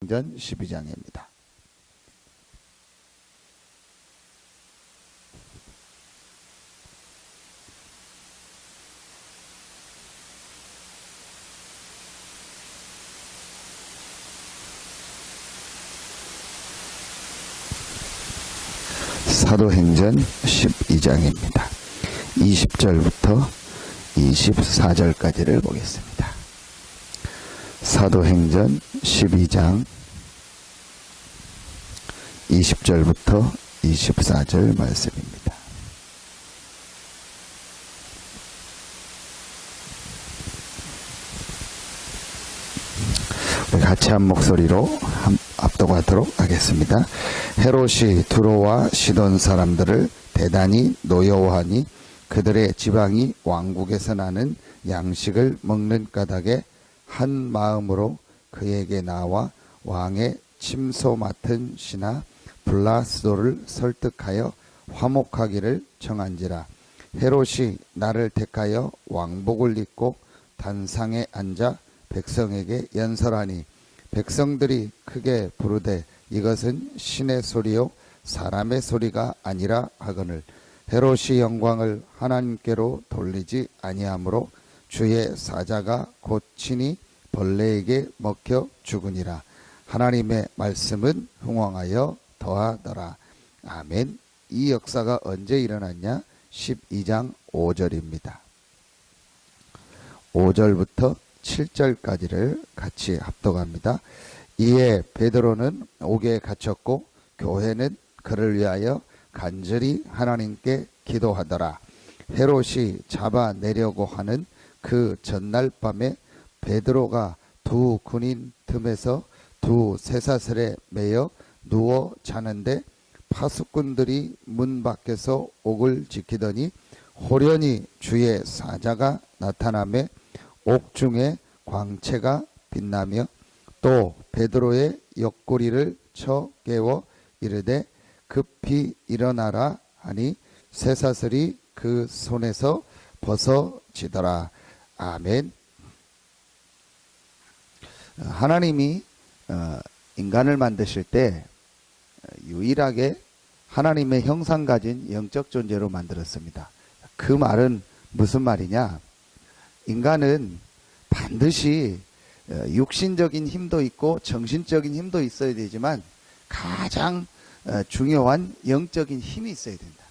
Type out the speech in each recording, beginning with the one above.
사도행전 12장입니다. 사도행전 12장입니다. 20절부터 24절까지를 보겠습니다. 사도행전 12장 20절부터 24절 말씀입니다. 우리 같이 한 목소리로 압도하도록 하겠습니다. 헤롯이 두로와 시돈 사람들을 대단히 노여워하니 그들의 지방이 왕국에서 나는 양식을 먹는 까닭에 한 마음으로 그에게 나와 왕의 침소 맡은 신하 블라스도를 설득하여 화목하기를 청한지라. 헤롯이 나를 택하여 왕복을 입고 단상에 앉아 백성에게 연설하니 백성들이 크게 부르되 이것은 신의 소리요 사람의 소리가 아니라 하거늘 헤롯이 영광을 하나님께로 돌리지 아니하므로 주의 사자가 곧 친히 벌레에게 먹혀 죽으니라. 하나님의 말씀은 흥왕하여 더하더라. 아멘. 이 역사가 언제 일어났냐? 12장 5절입니다. 5절부터 7절까지를 같이 합독합니다. 이에 베드로는 옥에 갇혔고 교회는 그를 위하여 간절히 하나님께 기도하더라. 헤롯이 잡아내려고 하는 그 전날 밤에 베드로가 두 군인 틈에서 두 쇠사슬에 매여 누워 자는데 파수꾼들이 문 밖에서 옥을 지키더니 호련히 주의 사자가 나타나매 옥중에 광채가 빛나며 또 베드로의 옆구리를 쳐 깨워 이르되 급히 일어나라 하니 쇠사슬이 그 손에서 벗어지더라. 아멘. 하나님이 인간을 만드실 때 유일하게 하나님의 형상 가진 영적 존재로 만들었습니다. 그 말은 무슨 말이냐? 인간은 반드시 육신적인 힘도 있고 정신적인 힘도 있어야 되지만 가장 중요한 영적인 힘이 있어야 된다.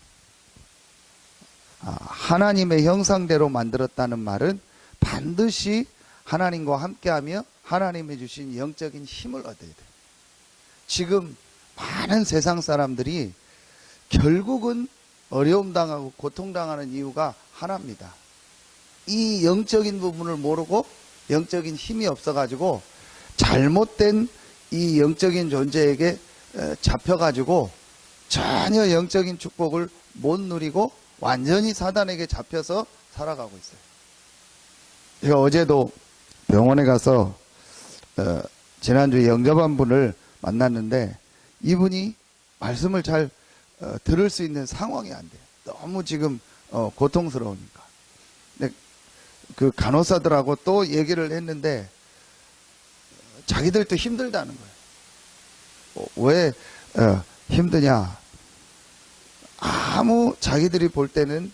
하나님의 형상대로 만들었다는 말은 반드시 하나님과 함께하며 하나님이 주신 영적인 힘을 얻어야 돼요. 지금 많은 세상 사람들이 결국은 어려움 당하고 고통당하는 이유가 하나입니다. 이 영적인 부분을 모르고 영적인 힘이 없어가지고 잘못된 이 영적인 존재에게 잡혀가지고 전혀 영적인 축복을 못 누리고 완전히 사단에게 잡혀서 살아가고 있어요. 제가 어제도 병원에 가서 지난주에 영접한 분을 만났는데 이분이 말씀을 잘 들을 수 있는 상황이 안 돼요. 너무 지금 고통스러우니까. 근데 그 간호사들하고 또 얘기를 했는데 자기들도 힘들다는 거예요. 왜 힘드냐? 아무 자기들이 볼 때는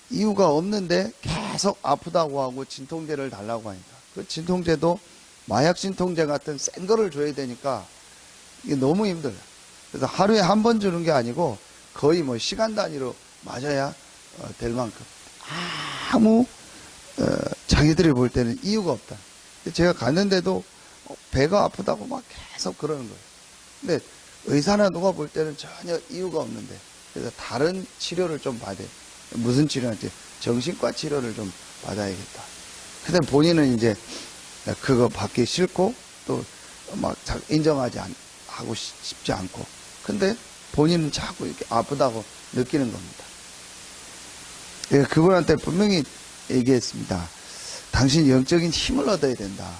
이유가 없는데 계속 아프다고 하고 진통제를 달라고 하니까 그 진통제도 마약 진통제 같은 센 거를 줘야 되니까 이게 너무 힘들어요. 그래서 하루에 한 번 주는 게 아니고 거의 뭐 시간 단위로 맞아야 될 만큼 아무 자기들이 볼 때는 이유가 없다. 제가 갔는데도 배가 아프다고 막 계속 그러는 거예요. 근데 의사나 누가 볼 때는 전혀 이유가 없는데 그래서 다른 치료를 좀 받아요. 무슨 치료인지 정신과 치료를 좀 받아야겠다. 근데 본인은 이제 그거 받기 싫고 또 막 인정하지 하고 싶지 않고 근데 본인은 자꾸 이렇게 아프다고 느끼는 겁니다. 그분한테 분명히 얘기했습니다. 당신 영적인 힘을 얻어야 된다.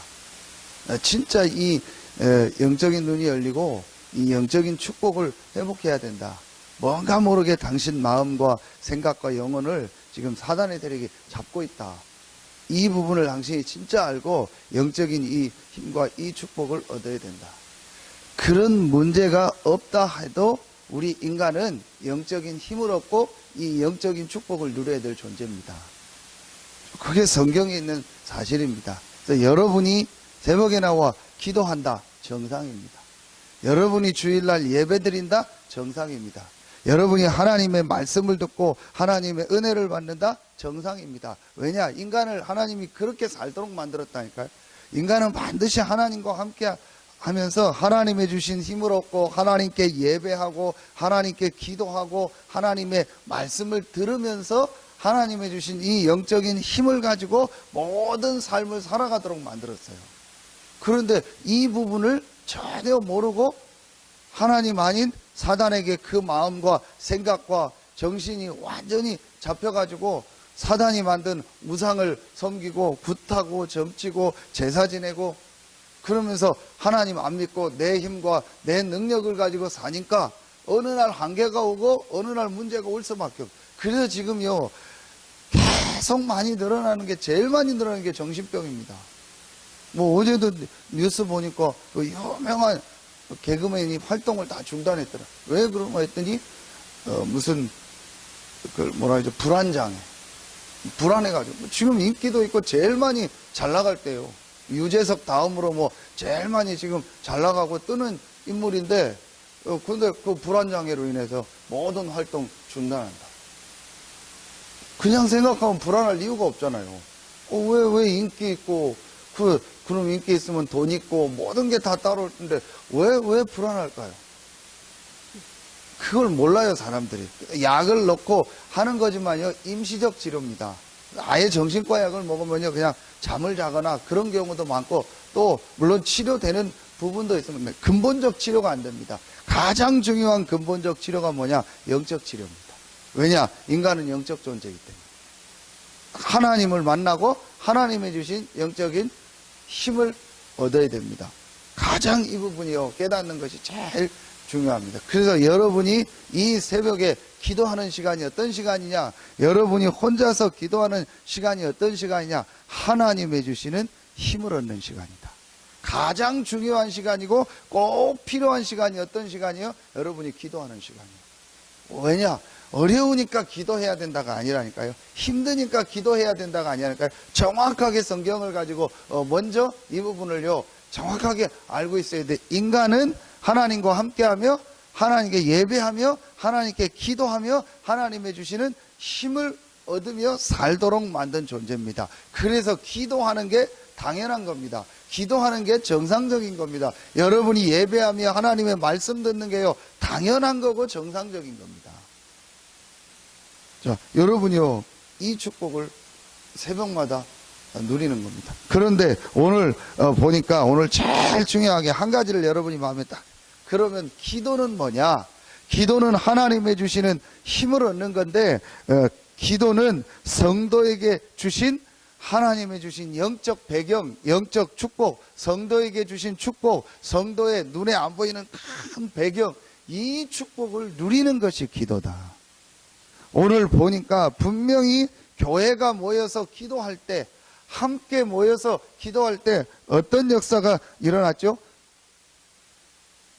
진짜 이 영적인 눈이 열리고 이 영적인 축복을 회복해야 된다. 뭔가 모르게 당신 마음과 생각과 영혼을 지금 사단의 세력이 잡고 있다. 이 부분을 당신이 진짜 알고 영적인 이 힘과 이 축복을 얻어야 된다. 그런 문제가 없다 해도 우리 인간은 영적인 힘을 얻고 이 영적인 축복을 누려야 될 존재입니다. 그게 성경에 있는 사실입니다. 그래서 여러분이 새벽에 나와 기도한다, 정상입니다. 여러분이 주일날 예배드린다, 정상입니다. 여러분이 하나님의 말씀을 듣고 하나님의 은혜를 받는다, 정상입니다. 왜냐? 인간을 하나님이 그렇게 살도록 만들었다니까요. 인간은 반드시 하나님과 함께 하면서 하나님의 주신 힘을 얻고 하나님께 예배하고 하나님께 기도하고 하나님의 말씀을 들으면서 하나님의 주신 이 영적인 힘을 가지고 모든 삶을 살아가도록 만들었어요. 그런데 이 부분을 전혀 모르고 하나님 아닌 사단에게 그 마음과 생각과 정신이 완전히 잡혀가지고 사단이 만든 우상을 섬기고 굿하고 점치고 제사 지내고 그러면서 하나님 안 믿고 내 힘과 내 능력을 가지고 사니까 어느 날 한계가 오고 어느 날 문제가 올 수밖에 없어요. 그래서 지금요 계속 많이 늘어나는 게 제일 많이 늘어나는 게 정신병입니다. 뭐 어제도 뉴스 보니까 그 유명한 개그맨이 활동을 다 중단했더라. 왜 그런가 했더니 무슨 그 뭐라 그러죠, 불안장애, 불안해가지고. 지금 인기도 있고 제일 많이 잘 나갈 때요. 유재석 다음으로 뭐 제일 많이 지금 잘 나가고 뜨는 인물인데 근데 그 불안장애로 인해서 모든 활동 중단한다. 그냥 생각하면 불안할 이유가 없잖아요. 왜 인기 있고 그럼 인기 있으면 돈 있고 모든 게 다 따라올 텐데 왜 불안할까요? 그걸 몰라요, 사람들이. 약을 넣고 하는 거지만요, 임시적 치료입니다. 아예 정신과 약을 먹으면요, 그냥 잠을 자거나 그런 경우도 많고, 또, 물론 치료되는 부분도 있으면 근본적 치료가 안 됩니다. 가장 중요한 근본적 치료가 뭐냐? 영적 치료입니다. 왜냐? 인간은 영적 존재이기 때문에. 하나님을 만나고 하나님이 주신 영적인 힘을 얻어야 됩니다. 가장 이 부분이요, 깨닫는 것이 제일 중요합니다. 그래서 여러분이 이 새벽에 기도하는 시간이 어떤 시간이냐, 여러분이 혼자서 기도하는 시간이 어떤 시간이냐, 하나님의 주시는 힘을 얻는 시간이다. 가장 중요한 시간이고 꼭 필요한 시간이 어떤 시간이요? 여러분이 기도하는 시간이에요. 왜냐? 어려우니까 기도해야 된다가 아니라니까요. 힘드니까 기도해야 된다가 아니라니까요. 정확하게 성경을 가지고 먼저 이 부분을요, 정확하게 알고 있어야 돼. 인간은 하나님과 함께하며 하나님께 예배하며 하나님께 기도하며 하나님의 주시는 힘을 얻으며 살도록 만든 존재입니다. 그래서 기도하는 게 당연한 겁니다. 기도하는 게 정상적인 겁니다. 여러분이 예배하며 하나님의 말씀 듣는 게요, 당연한 거고 정상적인 겁니다. 자, 여러분이요, 이 축복을 새벽마다 누리는 겁니다. 그런데 오늘 보니까 오늘 제일 중요하게 한 가지를 여러분이 마음에 딱, 그러면 기도는 뭐냐? 기도는 하나님의 주시는 힘을 얻는 건데, 기도는 성도에게 주신 하나님의 주신 영적 배경, 영적 축복, 성도에게 주신 축복, 성도의 눈에 안 보이는 큰 배경, 이 축복을 누리는 것이 기도다. 오늘 보니까 분명히 교회가 모여서 기도할 때, 함께 모여서 기도할 때 어떤 역사가 일어났죠?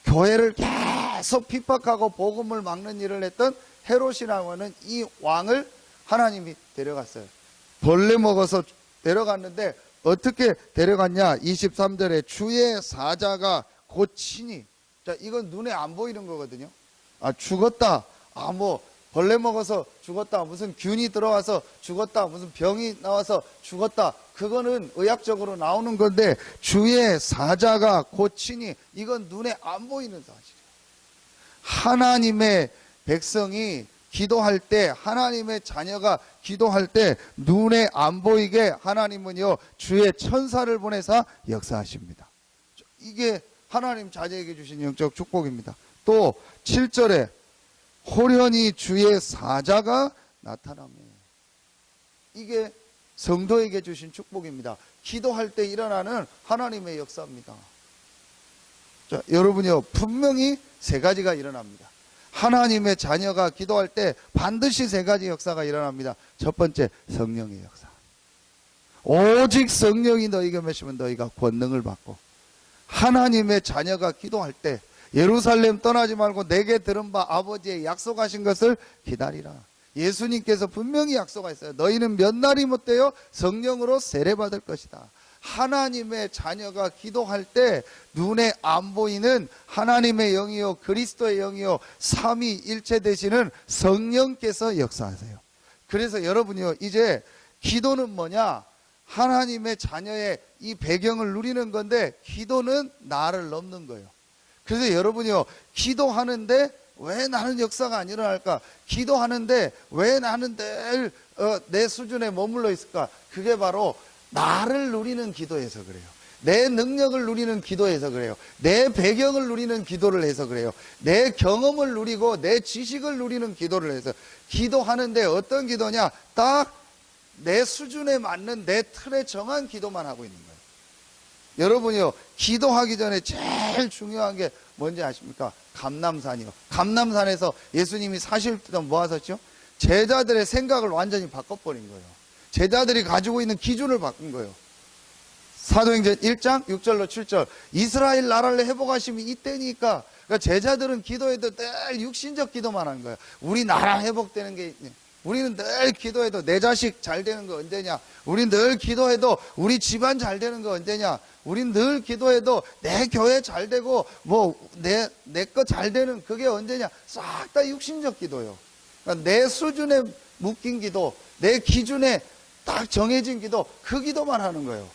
교회를 계속 핍박하고 복음을 막는 일을 했던 헤롯이라고 하는 이 왕을 하나님이 데려갔어요. 벌레 먹어서 데려갔는데 어떻게 데려갔냐? 23절에 주의 사자가 곧 치니. 자, 이건 눈에 안 보이는 거거든요. 죽었다. 벌레 먹어서 죽었다. 무슨 균이 들어와서 죽었다. 무슨 병이 나와서 죽었다. 그거는 의학적으로 나오는 건데, 주의 사자가 곧 치니, 이건 눈에 안 보이는 사실이에요. 하나님의 백성이 기도할 때, 하나님의 자녀가 기도할 때 눈에 안 보이게 하나님은요, 주의 천사를 보내사 역사하십니다. 이게 하나님 자녀에게 주신 영적 축복입니다. 또 7절에 호련히 주의 사자가 나타나며, 이게 성도에게 주신 축복입니다. 기도할 때 일어나는 하나님의 역사입니다. 자, 여러분이요, 분명히 세 가지가 일어납니다. 하나님의 자녀가 기도할 때 반드시 세 가지 역사가 일어납니다. 첫 번째, 성령의 역사. 오직 성령이 너희가 임하시면 너희가 권능을 받고, 하나님의 자녀가 기도할 때 예루살렘 떠나지 말고 내게 들은 바 아버지의 약속하신 것을 기다리라. 예수님께서 분명히 약속하셨어요. 너희는 몇 날이 못되어 성령으로 세례받을 것이다. 하나님의 자녀가 기도할 때 눈에 안 보이는 하나님의 영이요 그리스도의 영이요 삼위일체 되시는 성령께서 역사하세요. 그래서 여러분이요, 이제 기도는 뭐냐? 하나님의 자녀의 이 배경을 누리는 건데, 기도는 나를 넘는 거예요. 그래서 여러분이요, 기도하는데 왜 나는 역사가 안 일어날까? 기도하는데 왜 나는 늘 내 수준에 머물러 있을까? 그게 바로 나를 누리는 기도해서 그래요. 내 능력을 누리는 기도해서 그래요. 내 배경을 누리는 기도를 해서 그래요. 내 경험을 누리고 내 지식을 누리는 기도를 해서. 기도하는데 어떤 기도냐? 딱 내 수준에 맞는 내 틀에 정한 기도만 하고 있는 거예요. 여러분이요, 기도하기 전에 제일 중요한 게 뭔지 아십니까? 감람산이요. 감람산에서 예수님이 40일 동안 뭐 하셨죠? 제자들의 생각을 완전히 바꿔버린 거예요. 제자들이 가지고 있는 기준을 바꾼 거예요. 사도행전 1장 6절로 7절, 이스라엘 나라를 회복하심이 이때니까. 그러니까 제자들은 기도해도 늘 육신적 기도만 한 거예요. 우리 나라 회복되는 게, 우리는 늘 기도해도 내 자식 잘 되는 거 언제냐? 우린 늘 기도해도 우리 집안 잘 되는 거 언제냐? 우린 늘 기도해도 내 교회 잘 되고 뭐 내 거 잘 되는 그게 언제냐? 싹 다 육신적 기도요. 그러니까 내 수준에 묶인 기도, 내 기준에 딱 정해진 기도, 그 기도만 하는 거예요.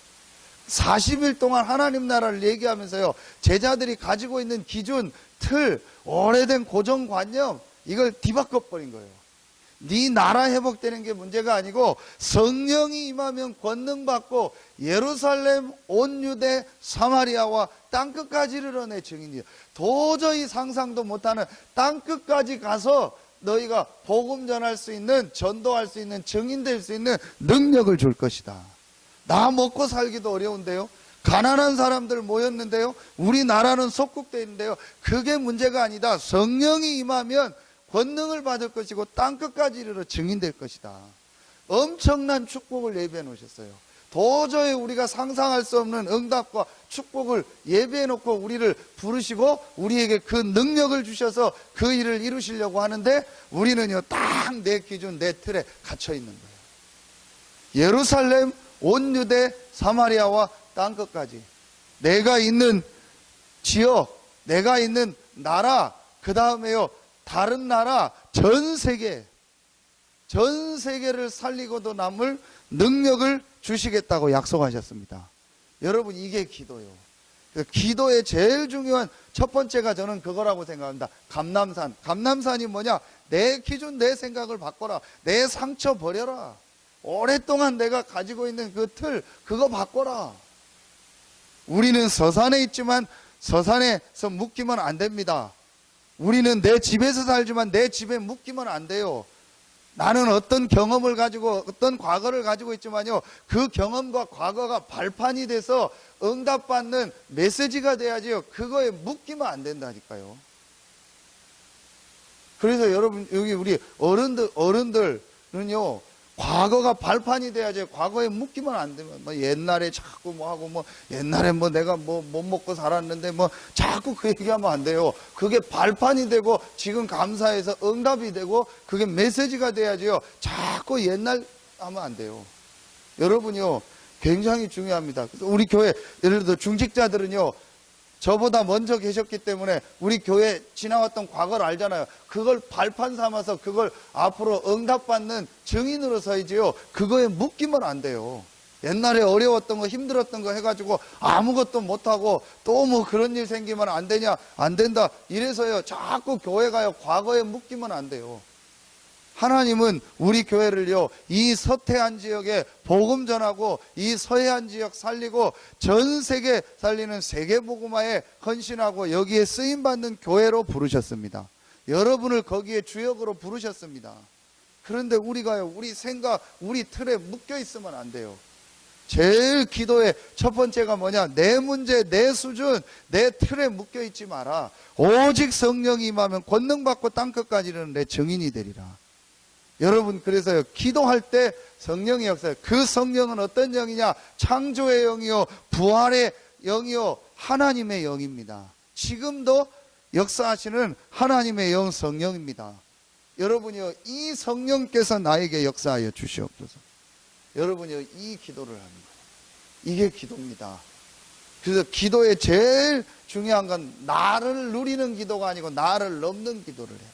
40일 동안 하나님 나라를 얘기하면서요, 제자들이 가지고 있는 기준, 틀, 오래된 고정관념, 이걸 뒤바꿔버린 거예요. 네 나라 회복되는 게 문제가 아니고 성령이 임하면 권능 받고 예루살렘, 온 유대, 사마리아와 땅끝까지 이르러 내 증인이요. 도저히 상상도 못하는 땅끝까지 가서 너희가 복음 전할 수 있는, 전도할 수 있는, 증인 될 수 있는 능력을 줄 것이다. 나 먹고 살기도 어려운데요, 가난한 사람들 모였는데요, 우리나라는 속국되어 있는데요, 그게 문제가 아니다. 성령이 임하면 권능을 받을 것이고 땅끝까지 이르러 증인될 것이다. 엄청난 축복을 예비해 놓으셨어요. 도저히 우리가 상상할 수 없는 응답과 축복을 예비해 놓고 우리를 부르시고 우리에게 그 능력을 주셔서 그 일을 이루시려고 하는데, 우리는요, 딱 내 기준, 내 틀에 갇혀 있는 거예요. 예루살렘, 온 유대, 사마리아와 땅끝까지, 내가 있는 지역, 내가 있는 나라, 그 다음에요, 다른 나라, 전 세계를 살리고도 남을 능력을 주시겠다고 약속하셨습니다. 여러분, 이게 기도요. 기도의 제일 중요한 첫 번째가 저는 그거라고 생각합니다. 감람산. 감람산이 뭐냐? 내 기준, 내 생각을 바꿔라. 내 상처 버려라. 오랫동안 내가 가지고 있는 그 틀, 그거 바꿔라. 우리는 서산에 있지만 서산에서 묶이면 안 됩니다. 우리는 내 집에서 살지만 내 집에 묶이면 안 돼요. 나는 어떤 경험을 가지고 어떤 과거를 가지고 있지만요, 그 경험과 과거가 발판이 돼서 응답받는 메시지가 돼야지요. 그거에 묶이면 안 된다니까요. 그래서 여러분, 여기 우리 어른들은요, 과거가 발판이 돼야지. 과거에 묶이면 안 되면, 뭐 옛날에 자꾸 뭐 하고, 뭐 옛날에 뭐 내가 뭐 못 먹고 살았는데 뭐 자꾸 그 얘기하면 안 돼요. 그게 발판이 되고 지금 감사해서 응답이 되고 그게 메시지가 돼야지요. 자꾸 옛날 하면 안 돼요. 여러분이요, 굉장히 중요합니다. 우리 교회, 예를 들어 중직자들은요, 저보다 먼저 계셨기 때문에 우리 교회 지나왔던 과거를 알잖아요. 그걸 발판 삼아서 그걸 앞으로 응답받는 증인으로 서야지요. 그거에 묶이면 안 돼요. 옛날에 어려웠던 거, 힘들었던 거 해가지고 아무것도 못하고 또 뭐 그런 일 생기면 안 되냐, 안 된다 이래서요, 자꾸 교회 가요. 과거에 묶이면 안 돼요. 하나님은 우리 교회를요, 이 서태안 지역에 복음 전하고 이 서해안 지역 살리고 전 세계 살리는 세계복음화에 헌신하고 여기에 쓰임받는 교회로 부르셨습니다. 여러분을 거기에 주역으로 부르셨습니다. 그런데 우리가요, 우리 생각, 우리 틀에 묶여 있으면 안 돼요. 제일 기도의 첫 번째가 뭐냐? 내 문제, 내 수준, 내 틀에 묶여 있지 마라. 오직 성령이 임하면 권능 받고 땅끝까지 이르는 내 증인이 되리라. 여러분, 그래서요, 기도할 때 성령의 역사예요. 그 성령은 어떤 영이냐? 창조의 영이요, 부활의 영이요, 하나님의 영입니다. 지금도 역사하시는 하나님의 영 성령입니다. 여러분이요, 이 성령께서 나에게 역사하여 주시옵소서. 여러분이요, 이 기도를 하는 거예요. 이게 기도입니다. 그래서 기도의 제일 중요한 건 나를 누리는 기도가 아니고 나를 넘는 기도를 해라.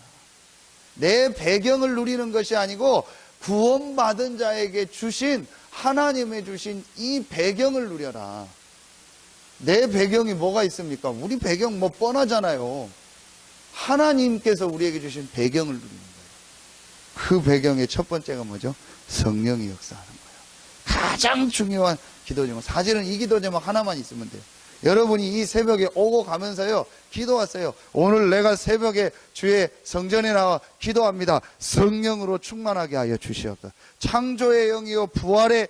내 배경을 누리는 것이 아니고 구원받은 자에게 주신, 하나님의 주신 이 배경을 누려라. 내 배경이 뭐가 있습니까? 우리 배경 뭐 뻔하잖아요. 하나님께서 우리에게 주신 배경을 누리는 거예요. 그 배경의 첫 번째가 뭐죠? 성령이 역사하는 거예요. 가장 중요한 기도 제목. 사실은 이 기도 제목 하나만 있으면 돼요. 여러분이 이 새벽에 오고 가면서요, 기도하세요. 오늘 내가 새벽에 주의 성전에 나와 기도합니다. 성령으로 충만하게 하여 주시옵소서. 창조의 영이요, 부활의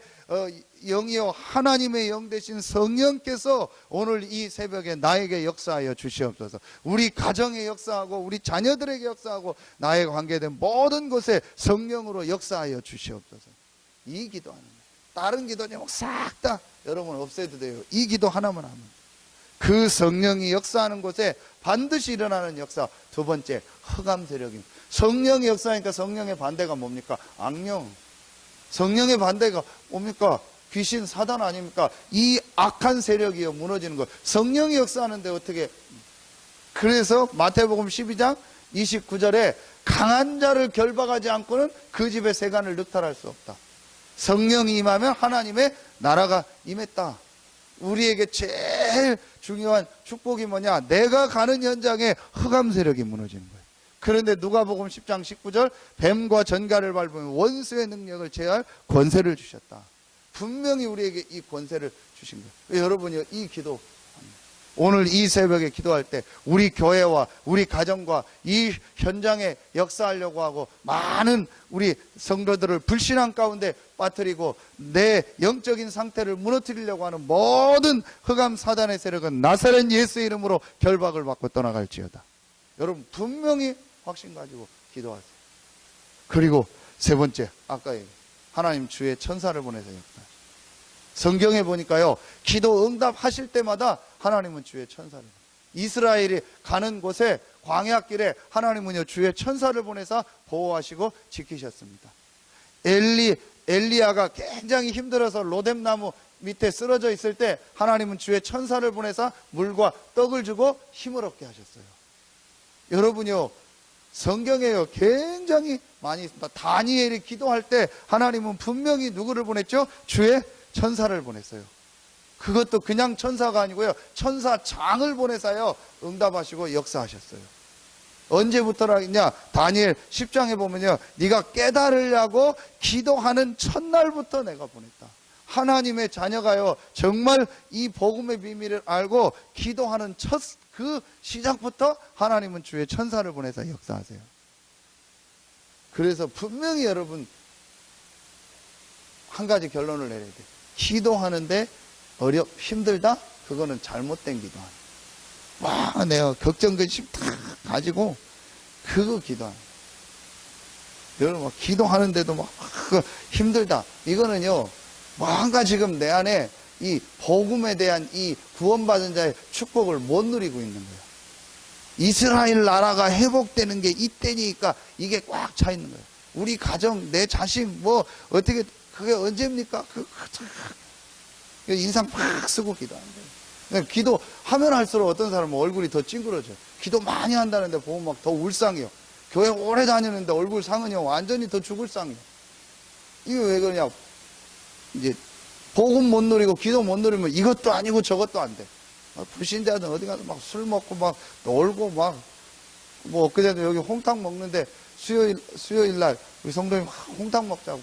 영이요, 하나님의 영 되신 성령께서 오늘 이 새벽에 나에게 역사하여 주시옵소서. 우리 가정에 역사하고 우리 자녀들에게 역사하고 나에 관계된 모든 곳에 성령으로 역사하여 주시옵소서. 이 기도하는 거예요. 다른 기도 제목 싹 다 여러분 없애도 돼요. 이 기도 하나만 하면. 그 성령이 역사하는 곳에 반드시 일어나는 역사. 두 번째, 흑암 세력입니다. 성령이 역사하니까 성령의 반대가 뭡니까? 악령. 성령의 반대가 뭡니까? 귀신, 사단 아닙니까? 이 악한 세력이요, 무너지는 것. 성령이 역사하는데 어떻게? 그래서 마태복음 12장 29절에 강한 자를 결박하지 않고는 그 집의 세간을 늑탈할 수 없다. 성령이 임하면 하나님의 나라가 임했다. 우리에게 제일 중요한 축복이 뭐냐? 내가 가는 현장에 흑암 세력이 무너지는 거예요. 그런데 누가복음 10장 19절, 뱀과 전갈을 밟으면 원수의 능력을 제할 권세를 주셨다. 분명히 우리에게 이 권세를 주신 거예요. 여러분이 이 기도, 오늘 이 새벽에 기도할 때 우리 교회와 우리 가정과 이 현장에 역사하려고 하고 많은 우리 성도들을 불신앙 가운데 빠뜨리고 내 영적인 상태를 무너뜨리려고 하는 모든 흑암 사단의 세력은 나사렛 예수 이름으로 결박을 받고 떠나갈지어다. 여러분 분명히 확신 가지고 기도하세요. 그리고 세 번째, 아까 하나님 주의 천사를 보내서 역사. 성경에 보니까요, 기도 응답하실 때마다 하나님은 주의 천사를, 이스라엘이 가는 곳에 광야길에 하나님은요 주의 천사를 보내서 보호하시고 지키셨습니다. 엘리야가 굉장히 힘들어서 로뎀나무 밑에 쓰러져 있을 때 하나님은 주의 천사를 보내서 물과 떡을 주고 힘을 얻게 하셨어요. 여러분요, 성경에요 굉장히 많이 있습니다. 다니엘이 기도할 때 하나님은 분명히 누구를 보냈죠? 주의 천사를 보냈어요. 그것도 그냥 천사가 아니고요, 천사장을 보내서요 응답하시고 역사하셨어요. 언제부터냐? 다니엘 10장에 보면요, 네가 깨달으려고 기도하는 첫날부터 내가 보냈다. 하나님의 자녀가요 정말 이 복음의 비밀을 알고 기도하는 첫 그 시작부터 하나님은 주의 천사를 보내서 역사하세요. 그래서 분명히 여러분 한 가지 결론을 내려야 돼요. 기도하는데 힘들다? 그거는 잘못된 기도하는 거예요. 와, 내가 걱정 근심 다 가지고 그거 기도하는 거예요. 여러분 기도하는데도 막 힘들다, 이거는요 뭔가 지금 내 안에 이 복음에 대한 이 구원받은 자의 축복을 못 누리고 있는 거예요. 이스라엘 나라가 회복되는 게 이때니까 이게 꽉 차 있는 거예요. 우리 가정, 내 자식 뭐 어떻게, 그게 언제입니까? 인상 팍 쓰고 기도하는 거예요. 기도하면 할수록 어떤 사람은 얼굴이 더 찡그러져요. 기도 많이 한다는데 보면 막 더 울상이요. 교회 오래 다니는데 얼굴 상은요 완전히 더 죽을 상이요. 이게 왜 그러냐? 이제 복음 못 누리고 기도 못 누리면 이것도 아니고 저것도 안 돼. 불신자들 어디 가서 막 술 먹고 막 놀고 막, 뭐 엊그제도 여기 홍탕 먹는데 수요일 날 우리 성도님 홍탕 먹자고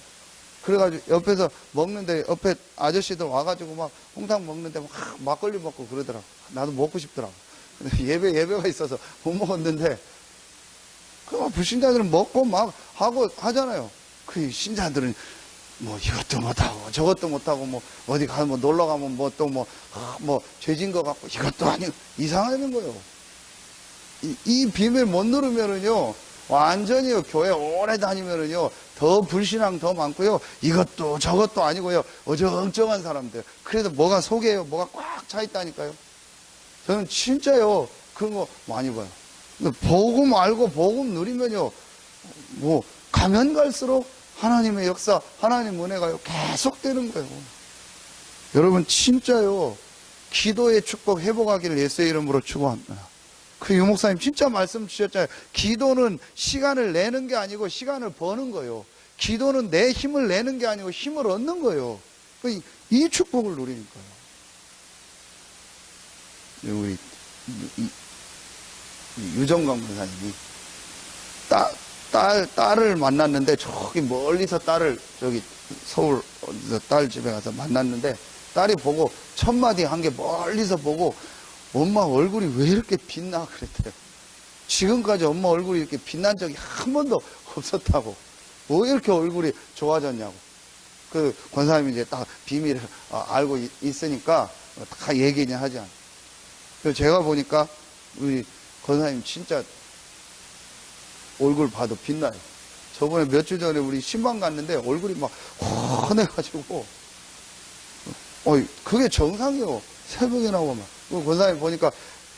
그래가지고 옆에서 먹는데 옆에 아저씨들 와가지고 막 홍탕 먹는데 막 막걸리 먹고 그러더라고. 나도 먹고 싶더라고. 근데 예배가 있어서 못 먹었는데, 그 불신자들은 먹고 막 하고 하잖아요. 그 신자들은 뭐 이것도 못하고 저것도 못하고 뭐 어디 가서 뭐 놀러 가면 뭐 또 뭐 죄진 것 같고 이것도 아니고 이상하는 거예요. 이 비밀 못 누르면은요 완전히요, 교회 오래 다니면은요, 더 불신앙 더 많고요, 이것도 저것도 아니고요, 어정쩡한 사람들. 그래도 뭐가 속에요, 뭐가 꽉 차 있다니까요. 저는 진짜요, 그런 거 많이 봐요. 근데 복음 알고 복음 누리면요, 뭐, 가면 갈수록 하나님의 역사, 하나님 은혜가요, 계속되는 거예요. 여러분, 진짜요, 기도의 축복 회복하기를 예수의 이름으로 축원합니다. 그 유목사님 진짜 말씀 주셨잖아요. 기도는 시간을 내는 게 아니고 시간을 버는 거예요. 기도는 내 힘을 내는 게 아니고 힘을 얻는 거예요. 이 축복을 누리니까요. 우리 유정광 권사님이 딸을 만났는데, 저기 멀리서 딸을, 저기 서울 딸 집에 가서 만났는데, 딸이 보고 첫 마디 한 게 멀리서 보고, 엄마 얼굴이 왜 이렇게 빛나? 그랬대요. 지금까지 엄마 얼굴이 이렇게 빛난 적이 한 번도 없었다고. 왜 이렇게 얼굴이 좋아졌냐고. 그 권사님이 이제 딱 비밀을 알고 있으니까 다 얘기는 하지 않아요. 그래서 제가 보니까 우리 권사님 진짜 얼굴 봐도 빛나요. 저번에 몇 주 전에 우리 신방 갔는데 얼굴이 막 환해가지고, 그게 정상이요. 새벽에 나오면. 그 권사님 보니까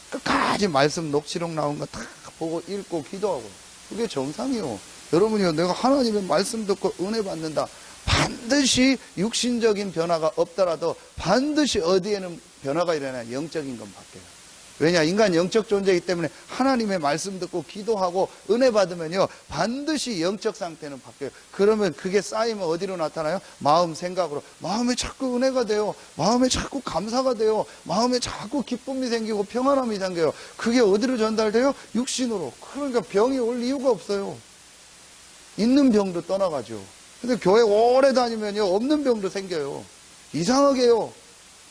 끝까지 말씀 녹취록 나온 거 다 보고 읽고 기도하고. 그게 정상이요. 여러분이요, 내가 하나님의 말씀 듣고 은혜 받는다. 반드시 육신적인 변화가 없더라도 반드시 어디에는 변화가 일어나야 영적인 건 바뀌어요. 왜냐, 인간 영적 존재이기 때문에 하나님의 말씀 듣고 기도하고 은혜 받으면요, 반드시 영적 상태는 바뀌어요. 그러면 그게 쌓이면 어디로 나타나요? 마음, 생각으로. 마음에 자꾸 은혜가 돼요. 마음에 자꾸 감사가 돼요. 마음에 자꾸 기쁨이 생기고 평안함이 생겨요. 그게 어디로 전달돼요? 육신으로. 그러니까 병이 올 이유가 없어요. 있는 병도 떠나가죠. 근데 교회 오래 다니면요, 없는 병도 생겨요. 이상하게요.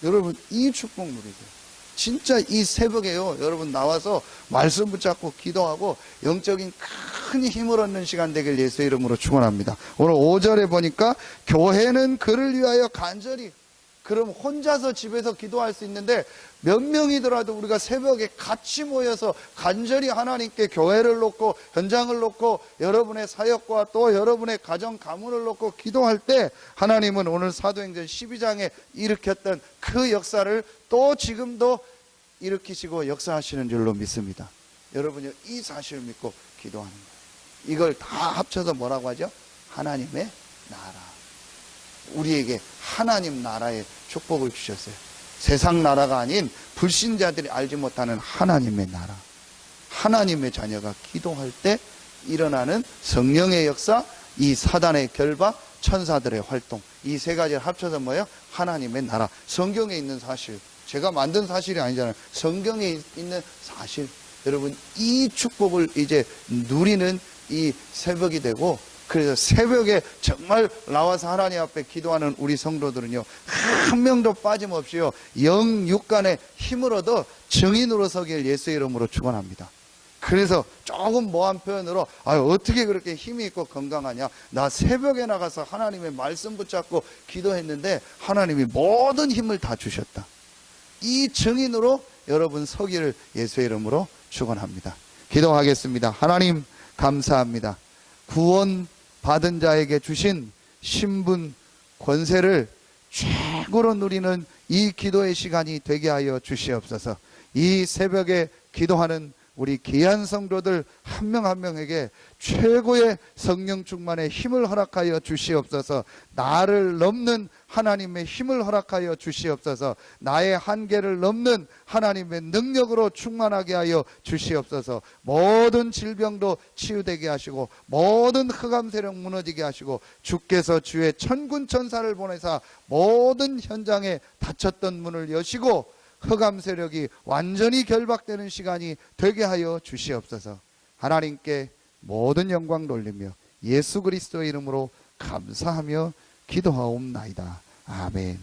여러분, 이 축복 누리세요. 진짜 이 새벽에요, 여러분 나와서 말씀 붙잡고 기도하고 영적인 큰 힘을 얻는 시간 되길 예수의 이름으로 축원합니다. 오늘 5절에 보니까 교회는 그를 위하여 간절히, 그럼 혼자서 집에서 기도할 수 있는데 몇 명이더라도 우리가 새벽에 같이 모여서 간절히 하나님께 교회를 놓고 현장을 놓고 여러분의 사역과 또 여러분의 가정 가문을 놓고 기도할 때 하나님은 오늘 사도행전 12장에 일으켰던 그 역사를 또 지금도 일으키시고 역사하시는 줄로 믿습니다. 여러분이 이 사실을 믿고 기도하는 거예요. 이걸 다 합쳐서 뭐라고 하죠? 하나님의 나라. 우리에게 하나님 나라의 축복을 주셨어요. 세상 나라가 아닌 불신자들이 알지 못하는 하나님의 나라. 하나님의 자녀가 기도할 때 일어나는 성령의 역사, 이 사단의 결박, 천사들의 활동, 이 세 가지를 합쳐서 뭐예요? 하나님의 나라. 성경에 있는 사실, 제가 만든 사실이 아니잖아요. 성경에 있는 사실. 여러분, 이 축복을 이제 누리는 이 새벽이 되고, 그래서 새벽에 정말 나와서 하나님 앞에 기도하는 우리 성도들은요, 한 명도 빠짐없이요, 영육간의 힘을 얻어 증인으로 서길 예수의 이름으로 축원합니다. 그래서 조금 모한 표현으로, 어떻게 그렇게 힘이 있고 건강하냐? 나 새벽에 나가서 하나님의 말씀 붙잡고 기도했는데 하나님이 모든 힘을 다 주셨다. 이 증인으로 여러분 서기를 예수의 이름으로 축원합니다. 기도하겠습니다. 하나님 감사합니다. 구원 받은 자에게 주신 신분, 권세를 최고로 누리는 이 기도의 시간이 되게 하여 주시옵소서. 이 새벽에 기도하는 우리 귀한 성도들 한 명 한 명에게 최고의 성령 충만의 힘을 허락하여 주시옵소서. 나를 넘는 하나님의 힘을 허락하여 주시옵소서. 나의 한계를 넘는 하나님의 능력으로 충만하게 하여 주시옵소서. 모든 질병도 치유되게 하시고 모든 흑암 세력 무너지게 하시고 주께서 주의 천군 천사를 보내사 모든 현장에 닫혔던 문을 여시고 흑암 세력이 완전히 결박되는 시간이 되게 하여 주시옵소서. 하나님께 모든 영광 돌리며 예수 그리스도의 이름으로 감사하며 기도하옵나이다. 아멘.